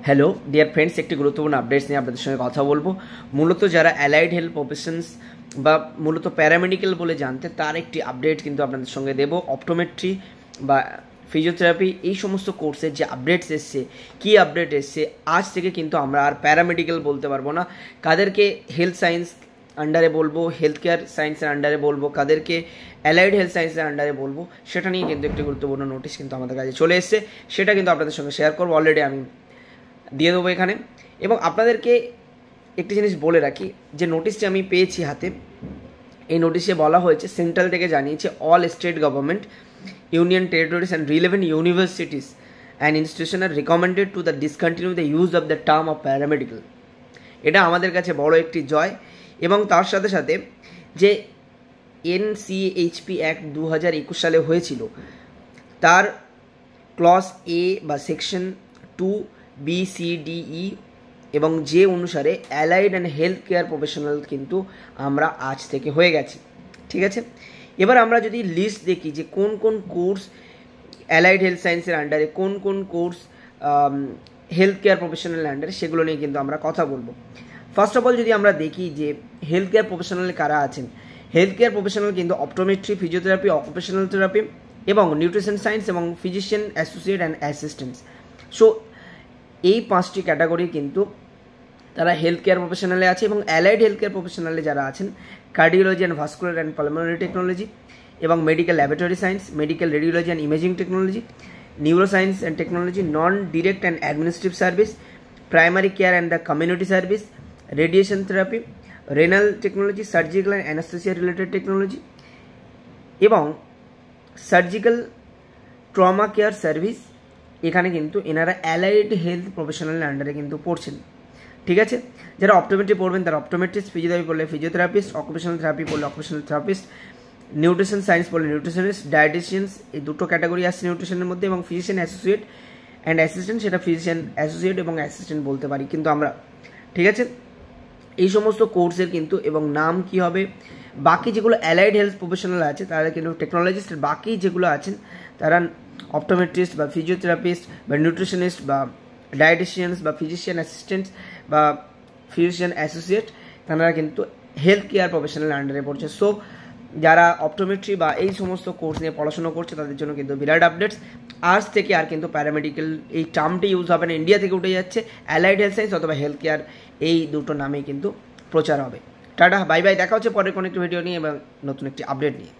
Hello dear friends, একটি গুরুত্বপূর্ণ updates নিয়ে আপনাদের সঙ্গে কথা বলবো। মূলত যারা অ্যালাইড হেলথ প্রফেশনস বা মূলত প্যারামেডিক্যাল বলে জানতে, তার একটি আপডেট কিন্তু আপনাদের সঙ্গে দেব। অপটোমেট্রি বা ফিজিওথেরাপি এই সমস্ত কোর্সের যে আপডেটস এসছে, কী আপডেট এসছে, আজ থেকে কিন্তু আমরা আর প্যারামেডিক্যাল বলতে পারবো না। কাদেরকে হেলথ সায়েন্স আন্ডারে বলবো, হেলথ কেয়ার সায়েন্সের আন্ডারে বলবো, কাদেরকে অ্যালাইড হেলথ সায়েন্সের আন্ডারে বলবো, সেটা নিয়ে কিন্তু একটি গুরুত্বপূর্ণ নোটিশ কিন্তু আমাদের কাছে চলে এসছে। সেটা কিন্তু আপনাদের সঙ্গে শেয়ার করবো, অলরেডি আমি দিয়ে দেবো এখানে। এবং আপনাদেরকে একটি জিনিস বলে রাখি, যে নোটিশটি আমি পেয়েছি হাতে, এই নোটিশে বলা হয়েছে, সেন্ট্রাল থেকে জানিয়েছে, all state government, union territories and relevant universities and institution are recommended to the discontinue the use of the term of paramedical. এটা আমাদের কাছে বড় একটি জয়। এবং তার সাথে সাথে যে NCHP অ্যাক্ট 2021 সালে হয়েছিল, তার ক্লজ এ বা সেকশন 2BCDE এবং যে অনুসারে allied and health care professional কিন্তু আমরা আজ থেকে হয়ে গেছি। ঠিক আছে, এবার আমরা যদি লিস্ট দেখি যে কোন কোন কোর্স অ্যালাইড হেলথ সায়েন্সের আন্ডারে, কোন কোন কোর্স হেলথ কেয়ার প্রফেশনালের আন্ডারে, সেগুলো নিয়ে কিন্তু আমরা কথা বলবো। ফার্স্ট অফ অল যদি আমরা দেখি যে হেলথ কেয়ার প্রফেশনালে কারা আছেন, হেলথ কেয়ার প্রফেশনাল কিন্তু অপটোমেট্রি, ফিজিওথেরাপি, অকুপেশনাল থেরাপি এবং নিউট্রিশন সায়েন্স এবং physician associate and assistants. So এই 5টি ক্যাটাগরি কিন্তু তারা হেলথ কেয়ার প্রফেশনালে আছে। এবং অ্যালাইড হেলথ কেয়ার প্রফেশনালে যারা আছেন, cardiology and vascular and pulmonary technology এবং medical laboratory science, medical radiology and imaging technology, neuroscience and technology, non direct and administrative service, primary care and the community service, radiation therapy, renal technology, surgical and anaesthesia related technology এবং surgical trauma care service. এখানে কিন্তু এনারা allied health প্রফেশনালের আন্ডারে কিন্তু পড়ছেন। ঠিক আছে, যারা অপটোমেট্রি পড়বেন তারা অপটোমেট্রিস্ট, ফিজিওথেরাপি পড়লে ফিজিওথেরাপিস্ট, অকুপেশনাল থেরাপি পড়লে অকুপেশনাল থেরাপিস্ট, নিউট্রিশন সায়েন্স পড়লে নিউট্রিশনিস্ট, ডায়েটিশিয়ানস, এই দুটো ক্যাটাগরি আসছে নিউট্রিশনের মধ্যে। এবং ফিজিশিয়ান অ্যাসোসিয়েট অ্যান্ড অ্যাসিস্ট্যান্ট, সেটা ফিজিশিয়ান অ্যাসোসিয়েট এবং অ্যাসিস্ট্যান্ট বলতে পারি কিন্তু আমরা। ঠিক আছে, এই সমস্ত কোর্সের কিন্তু এবং নাম কি হবে, বাকি যেগুলো অ্যালাইড হেলথ প্রফেশনাল আছে তারা কিন্তু টেকনোলজিস্ট, বাকি যেগুলো আছেন তারা অপটোমেট্রিস্ট বা ফিজিওথেরাপিস্ট বা নিউট্রিশনিস্ট বা ডায়েটিশিয়ানস বা ফিজিশিয়ান অ্যাসিস্ট্যান্ট বা ফিজিশিয়ান অ্যাসোসিয়েট, তারা কিন্তু হেলথ কেয়ার প্রফেশনাল আন্ডারে পড়ছে। সো যারা অপটোমেট্রি বা এই সমস্ত কোর্স নিয়ে পড়াশোনা করছে তাদের জন্য কিন্তু বিরাট আপডেটস। আজ থেকে আর কিন্তু প্যারামেডিক্যাল এই টার্মটি ইউজ হবে না, ইন্ডিয়া থেকে উঠে যাচ্ছে। অ্যালাইড হেলথ সায়েন্স অথবা হেলথ কেয়ার, এই দুটো নামেই কিন্তু প্রচার হবে। টাটা, বাই বাই, দেখা হচ্ছে পরের কোনো একটি ভিডিও নিয়ে এবং নতুন একটি আপডেট নিয়ে।